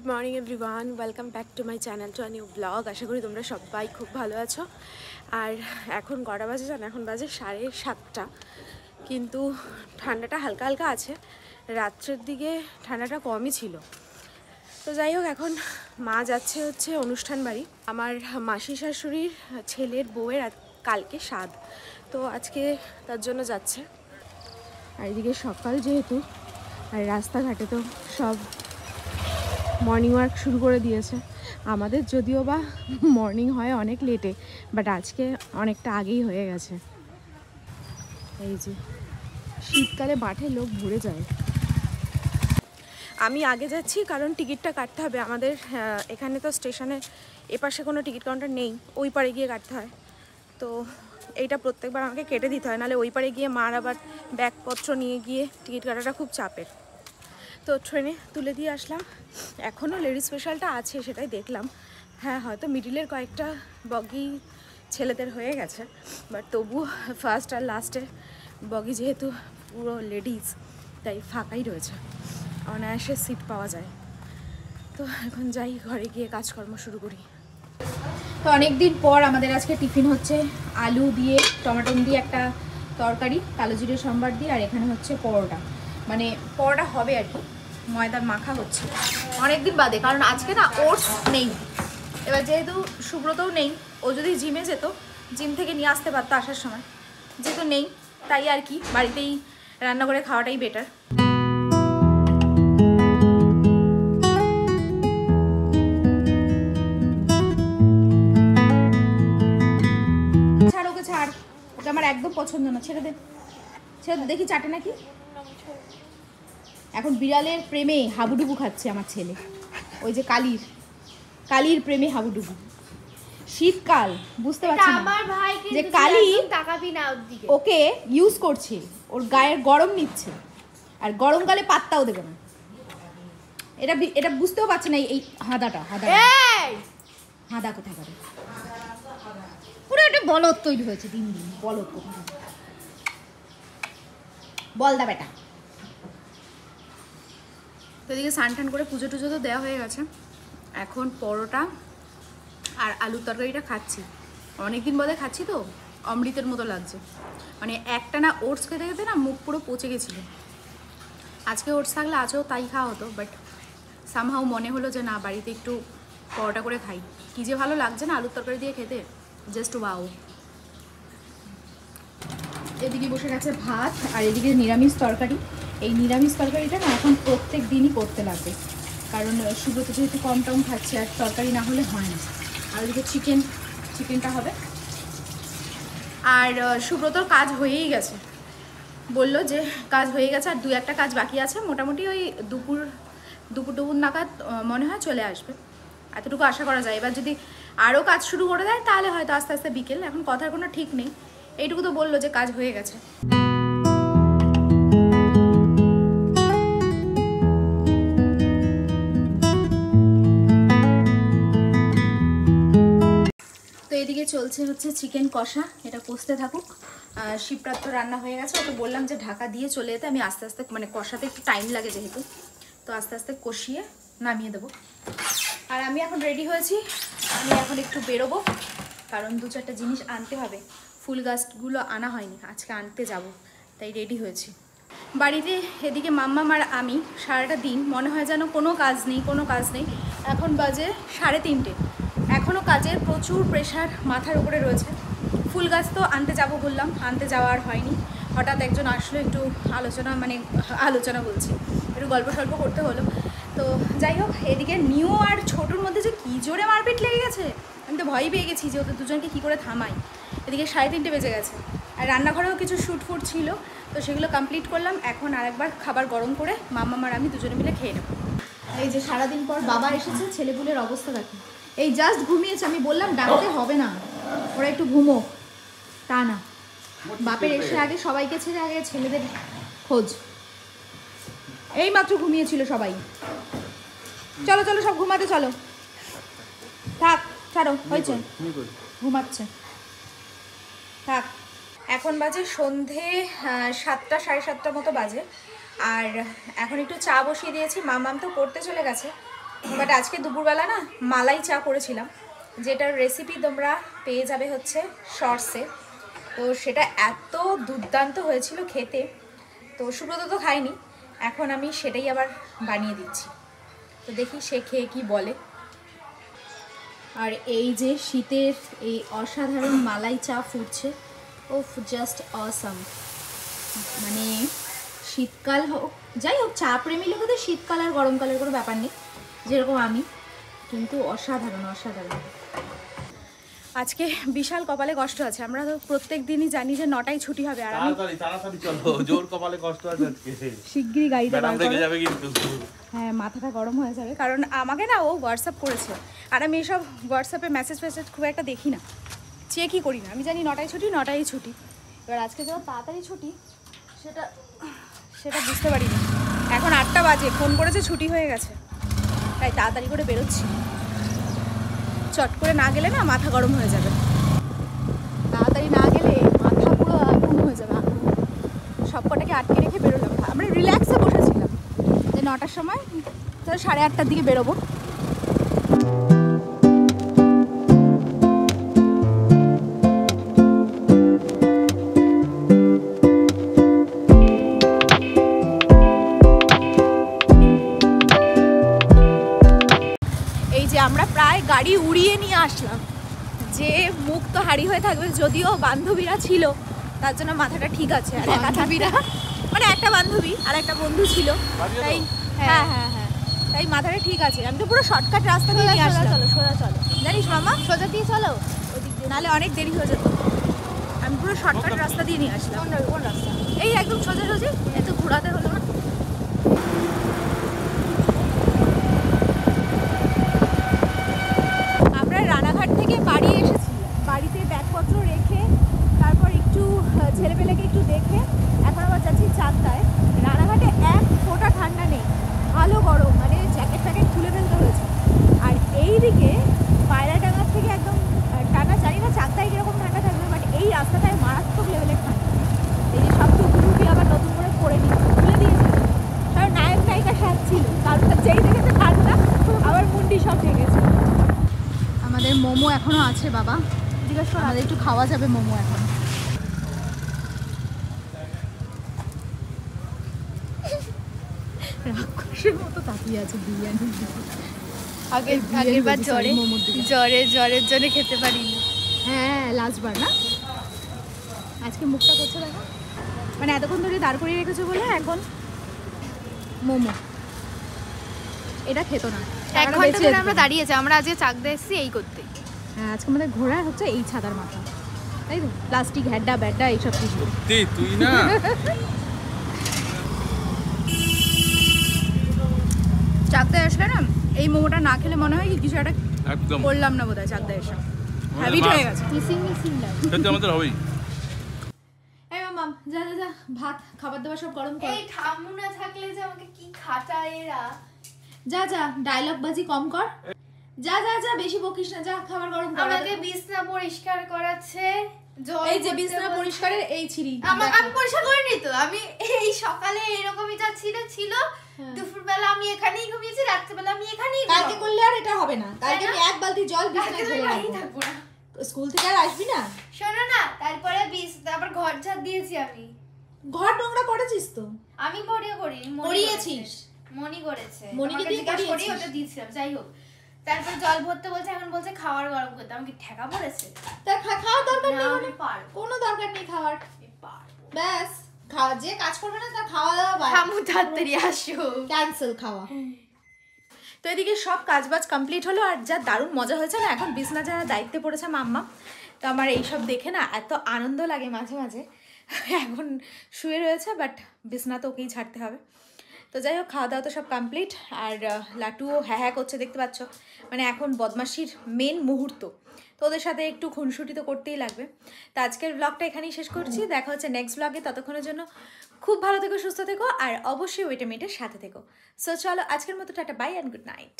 Morning everyone, welcome back to my channel to a new blog. আশা করি তোমরা সবাই খুব ভালো আছো। আর এখন কটা বাজে জানো? এখন বাজে 7:30। কিন্তু ঠান্ডাটা হালকা হালকা আছে, রাত্রের দিকে ঠান্ডাটা কমই ছিল। তো যাই হোক, এখন মা যাচ্ছে হচ্ছে অনুষ্ঠান বাড়ি। আমার মাসি শাশুড়ির ছেলের বউয়ের কালকে স্বাদ, তো আজকে তার জন্য যাচ্ছে। আর এদিকে সকাল যেহেতু, আর রাস্তাঘাটে তো সব মর্নিং ওয়াক শুরু করে দিয়েছে। আমাদের যদিও বা মর্নিং হয় অনেক লেটে, বাট আজকে অনেকটা আগেই হয়ে গেছে। এই যে শীতকালে মাঠে লোক ভরে যায়। আমি আগে যাচ্ছি কারণ টিকিটটা কাটতে হবে আমাদের। এখানে তো স্টেশনের এপাশে কোনো টিকিট কাউন্টার নেই, ওই পারে গিয়ে কাটতে হয়। তো এইটা প্রত্যেকবার আমাকে কেটে দিতে হয়, নাহলে ওই পারে গিয়ে মার আবার ব্যাগপত্র নিয়ে গিয়ে টিকিট কাটাটা খুব চাপের। তো ট্রেনে তুলে দিয়ে আসলাম। এখনও লেডিস স্পেশালটা আছে, সেটাই দেখলাম। হ্যাঁ, হয়তো মিডিলের কয়েকটা বগি ছেলেদের হয়ে গেছে, বাট তবু ফার্স্ট আর লাস্টের বগি যেহেতু পুরো লেডিস, তাই ফাঁকাই রয়েছে, অনায়াসে সিট পাওয়া যায়। তো এখন যাই, ঘরে গিয়ে কাজকর্ম শুরু করি। তো অনেক দিন পর আমাদের আজকে টিফিন হচ্ছে আলু দিয়ে টমেটো দিয়ে একটা তরকারি, কালো জিরে সম্বার দিয়ে, আর এখানে হচ্ছে পরোটা। মানে পরোটা হবে আর কি, ময়দার মাখা হচ্ছে অনেকদিন বাদে, কারণ আজকে না ওটস নেই। এবার যেহেতু সুব্রতও নেই, ও যদি জিমে যেত, জিম থেকে নিয়ে আসতে পারতো আসার সময়, যেহেতু নেই তাই আর কি বাড়িতেই রান্না করে খাওয়াটাই বেটার। ছাড় ওকে, ছাড় ওকে, আমার একদম পছন্দ না, ছেড়ে দে, ছেড়ে দে, দেখি চাটে নাকি। এখন বিড়ালের প্রেমে হাবুডুবু খাচ্ছে আমার ছেলে, ওই যে কালির প্রেমে হাবুডুবু। শীতকাল, বুঝতে পারছি না যে কালি ওকে ইউজ করছে, ওর গায়ের গরম নিচ্ছে, আর গরমকালে পাত্তাও দেবে না। এটা বুঝতেও পারছি না। এই হাঁদা কোথায় করে পুরো একটা বলদ তৈরি হয়েছে, দিন দিন বলদ কোথায়। বলদা বেটা। তো এদিকে স্নান টান করে পুজো টুজো তো দেওয়া হয়ে গেছে। এখন পরোটা আর আলুর তরকারিটা খাচ্ছি, অনেকদিন বাদে খাচ্ছি তো অমৃতের মতো লাগছে। মানে একটা না ওটস খেতে খেতে না মুখ পুরো পচে গেছিলো। আজকে ওটস থাকলে আজও তাই খাওয়া হতো, বাট সামহাও মনে হলো যে না, বাড়িতে একটু পরোটা করে খাই। কী যে ভালো লাগছে না আলুর তরকারি দিয়ে খেতে, জাস্ট ওয়াও। এদিকে বসে গেছে ভাত, আর এদিকে নিরামিষ তরকারি। এই নিরামিষ তরকারিটা না এখন প্রত্যেক দিনই করতে লাগবে, কারণ সুব্রত যেহেতু কম টম খাচ্ছে, আর তরকারি না হলে হয় না। আর এদিকে চিকেনটা হবে। আর সুব্রতর কাজ হয়েই গেছে, বললো যে কাজ হয়ে গেছে, আর 2-1টা কাজ বাকি আছে। মোটামুটি ওই দুপুর নাগাদ মনে হয় চলে আসবে, এতটুকু আশা করা যায়। এবার যদি আরও কাজ শুরু করে দেয় তাহলে হয়তো আস্তে আস্তে বিকেল, এখন কথার কোনো ঠিক নেই। এইটুকু তো বললো যে কাজ হয়ে গেছে। তো এদিকে চলছে হচ্ছে চিকেন কষা, এটা কষতে থাকুক। শিবরাত তো রান্না হয়ে গেছে, ওকে বললাম যে ঢাকা দিয়ে চলে যেতে। আমি আস্তে আস্তে, মানে কষাতে একটু টাইম লাগে যেহেতু, তো আস্তে আস্তে কষিয়ে নামিয়ে দেবো। আর আমি এখন রেডি হয়েছি, আমি এখন একটু বেরোবো, কারণ 2-4টা জিনিস আনতে হবে। ফুল গাছগুলো আনা হয়নি, আজকে আনতে যাব, তাই রেডি হয়েছি। বাড়িতে এদিকে মাম্মাম আর আমি সারাটা দিন মনে হয় যেন কোনো কাজ নেই। এখন বাজে 3:30, এখনও কাজের প্রচুর প্রেশার মাথার উপরে রয়েছে। ফুল গাছ তো আনতে যাব বললাম, আনতে যাওয়া আর হয়নি। হঠাৎ একজন আসলো, একটু আলোচনা বলছি, একটু গল্প সল্প করতে হলো। তো যাই হোক, এদিকে নিউ আর ছোটোর মধ্যে যে কী জোরে মারপিট লেগে গেছে, আমি তো ভয়ই পেয়ে গেছি যে ওদের দুজনকে কী করে থামাই। এদিকে 3:30 বেজে গেছে, আর রান্নাঘরেও কিছু শ্যুট ছিল, তো সেগুলো কমপ্লিট করলাম। এখন আরেকবার খাবার গরম করে মাম্মাম আর আমি দুজনে মিলে খেয়ে নেব। এই যে সারাদিন পর বাবা এসেছে, ছেলেপুলের অবস্থা দেখো, এই জাস্ট ঘুমিয়েছে। আমি বললাম ডাকতে হবে না, ওরা একটু ঘুমোক, তা না, বাপের এসে আগে সবাইকে ছেড়ে আগে ছেলেদের খোঁজ। এই মাত্র ঘুমিয়েছিল সবাই। চলো সব ঘুমাতে চলো, থাক, ছাড়ো, হয়েছে, ঘুমাচ্ছে, থাক। এখন বাজে সন্ধে 7টা 7:30 মতো বাজে। আর এখন একটু চা বসিয়ে দিয়েছি, মামাম তো পড়তে চলে গেছে, বাট আজকে দুপুরবেলা না মালাই চা করেছিলাম, যেটার রেসিপি তোমরা পেয়ে যাবে হচ্ছে শর্টসে। তো সেটা এত দুর্দান্ত হয়েছিল খেতে, তো সুব্রত তো খাইনি, এখন আমি সেটাই আবার বানিয়ে দিচ্ছি। তো দেখি সে খেয়ে কি বলে। আর এই যে শীতের এই অসাধারণ মালাই চা ফুটছে, ও জাস্ট অসাম। মানে শীতকাল হোক যাই হোক, চা প্রেমী লোকে তো শীতকাল আর গরমকালের কোনো ব্যাপার নেই, যেরকম আমি, কিন্তু অসাধারণ অসাধারণ। আজকে বিশাল কপালে কষ্ট আছে, আমরা তো প্রত্যেক দিনই জানি যে 9টায় ছুটি হবে, আর আমি তাড়াতাড়ি চলো, জোর কপালে কষ্ট আছে আজকে। শিগগিরই গাড়িটা বার করো। যাবে কিন্তু হ্যাঁ, মাথাটা গরম হয়ে যাবে, কারণ আমাকে না ও হোয়াটসঅ্যাপ করেছে, আর আমি এসব হোয়াটসঅ্যাপে মেসেজ খুব একটা দেখি না, চেকই করি না। আমি জানি 9টায় ছুটি, 9টায় ছুটি। এবার আজকে যখন তাড়াতাড়ি ছুটি সেটা বুঝতে পারিনি। এখন 8টা বাজে, ফোন করেছে ছুটি হয়ে গেছে, তাই তাড়াতাড়ি করে বেরোচ্ছি। চট করে না গেলে না মাথা গরম হয়ে যাবে, তাড়াতাড়ি না গেলে মাথা পুরো আগুন হয়ে যাবে। সব কটাকে আটকে রেখে বেরোলাম, আমরা রিল্যাক্সে বসেছিলাম যে 9টার সময়, তো 8:30টার দিকে বেরোবো। আমরা প্রায় গাড়ি উড়িয়ে নিয়ে আসলাম, যে মুখ তো হাড়ি হয়ে থাকবে, যদিও বান্ধবীরা ছিল তার জন্য মাথাটা ঠিক আছে। আর বান্ধবীরা মানে একটা বান্ধবী আর একটা বন্ধু ছিল, তাই হ্যাঁ হ্যাঁ হ্যাঁ, তাই মাথাটা ঠিক আছে। আমি তো পুরো শর্টকাট রাস্তা দিয়ে নিয়ে আসলাম। চলো সোজা চলো, জানিস মামা, সোজা দিয়ে চলো, ওদিক দিয়ে নাহলে অনেক দেরি হয়ে যেত। আমি পুরো শর্টকাট রাস্তা দিয়ে নিয়ে আসলাম। কোন রাস্তা? এই একদম সোজা সোজা, এত ঘোরাতে হলো না। রানাঘাট থেকে বাড়ি এসেছি, বাড়িতে ব্যাগপত্র রেখে তারপর একটু ছেলেপেলেকে একটু দেখে এখন আবার যাচ্ছি চাকদায়। রানাঘাটে এক ফোঁটা ঠান্ডা নেই, ভালো গরম, মানে জ্যাকেট ফ্যাকেট খুলে ফেলতে হয়েছে। আর এইদিকে পায়রাডাঙ্গার থেকে একদম টানা, জানি না চাকদায় কীরকম ঠান্ডা থাকবে, বাট এই রাস্তাটায় মারাত্মক লেভেলের ঠান্ডা। এই যে সব টুকুটুকি আবার নতুন করে পরে নিচ্ছে, খুলে দিয়েছে, কারণ নায়ক নায়িকার সাথে ছিল, কারণ যেই দেখেছে ঠান্ডা আবার মুন্ডি সব ঢেকেছে। আমাদের মোমো এখনো আছে বাবা, জিজ্ঞেস করো, আমাদের একটু খাওয়া যাবে মোমো এখন। রাক্ষসের মতো তাকিয়ে আছে বিরিয়ানি। আগের বার জ্বরের জন্য খেতে পারিনি। হ্যাঁ লাস্টবার না, আজকে মুখটা করছে দেখো, মানে এতক্ষণ ধরে দাঁড় করিয়ে রেখেছো বলে এখন মোমো। এটা খেতো না, 1 ঘন্টা ধরে আমরা দাঁড়িয়েছি, আমরা আজকে চাকদা এসেছি এই করতে। হ্যাঁ, আজকে আমাদের ঘোরা হচ্ছে এই ছাতার মাথা, তাই তো, প্লাস্টিক হেড্ডা ব্যাড্ডা এইসব কিছু। তুই না চাকদায় আসলে না এই মোমোটা না খেলে মনে হয় কি কিছু একটা একদম করলাম না বোধহয়। চাকদায় এসে হ্যাবিট হয়ে গেছে, মিসিং লাগে। খেতে আমাদের হবেই। এই মাম যা যা যা, ভাত খাবার দাবার সব গরম কর। এই ঠাম্মু না থাকলে যে আমাকে কি খাটায় এরা। যা যা, ডায়লগ বাজি কম কর, যা যা যা, বেশি বকিস না, যা খাবার গরম কর। আমাকে বিছনা পরিষ্কার করাচ্ছে, এই যে বিছনা পরিষ্কারের এই ছিরি, আমি পরিষ্কার করিনি তো, আমি এই সকালে এরকমই যা ছিল দুপুরবেলা আমি এখানেই ঘুমিয়েছি, রাত্রিবেলা আমি এখানেই। কালকে করলে আর এটা হবে না, কালকে আমি এক বালতি জল বিছানায় ফেলে রাখবো, স্কুল থেকে আর আসবি না। শোনো না, তারপরে তারপর ঘর ঝাড় দিয়েছি, আমি ঘর নোংরা করেছিস তো? আমি করিয়েছিস, মনি করেছে, মনিকে দিয়ে করিয়েছিস, ওটা দিয়েছিলাম। যাই হোক, তারপর জল ভরতে বলছে, এখন বলছে খাবার গরম করতে। আমাকে ঠেকা পড়েছে? তার খাওয়ার দরকার নেই, আমি পারবো, কোনো দরকার নেই খাওয়ার, পারবো ব্যাস। খাওয়া যে কাজ করবে না তার খাওয়া দাওয়া বাদ, ঠাম্মু তাড়াতাড়ি আসো, ক্যান্সেল খাওয়া। তো এদিকে সব কাজবাজ কমপ্লিট হলো, আর যা দারুণ মজা হয়েছে না, এখন বিছনা যারা দায়িত্বে পড়েছে মাম্মা, তো আমার এইসব দেখে না এত আনন্দ লাগে মাঝে মাঝে। এখন শুয়ে রয়েছে, বাট বিছনা তো ওকেই ছাড়তে হবে। তো যাই হোক, খাওয়া দাওয়া তো সব কমপ্লিট, আর লাটুও হ্যাঁ হ্যাঁ করছে দেখতে পাচ্ছ, মানে এখন বদমাশির মেন মুহূর্ত, তো ওদের সাথে একটু খুনসুটি তো করতেই লাগবে। তো আজকের ব্লগটা এখানেই শেষ করছি, দেখা হচ্ছে নেক্সট ব্লগে। ততক্ষণের জন্য খুব ভালো থেকো, সুস্থ থেকো, আর অবশ্যই ওয়েটামেটের সাথে থেকো। সো চলো আজকের মতো tata, bye and good night.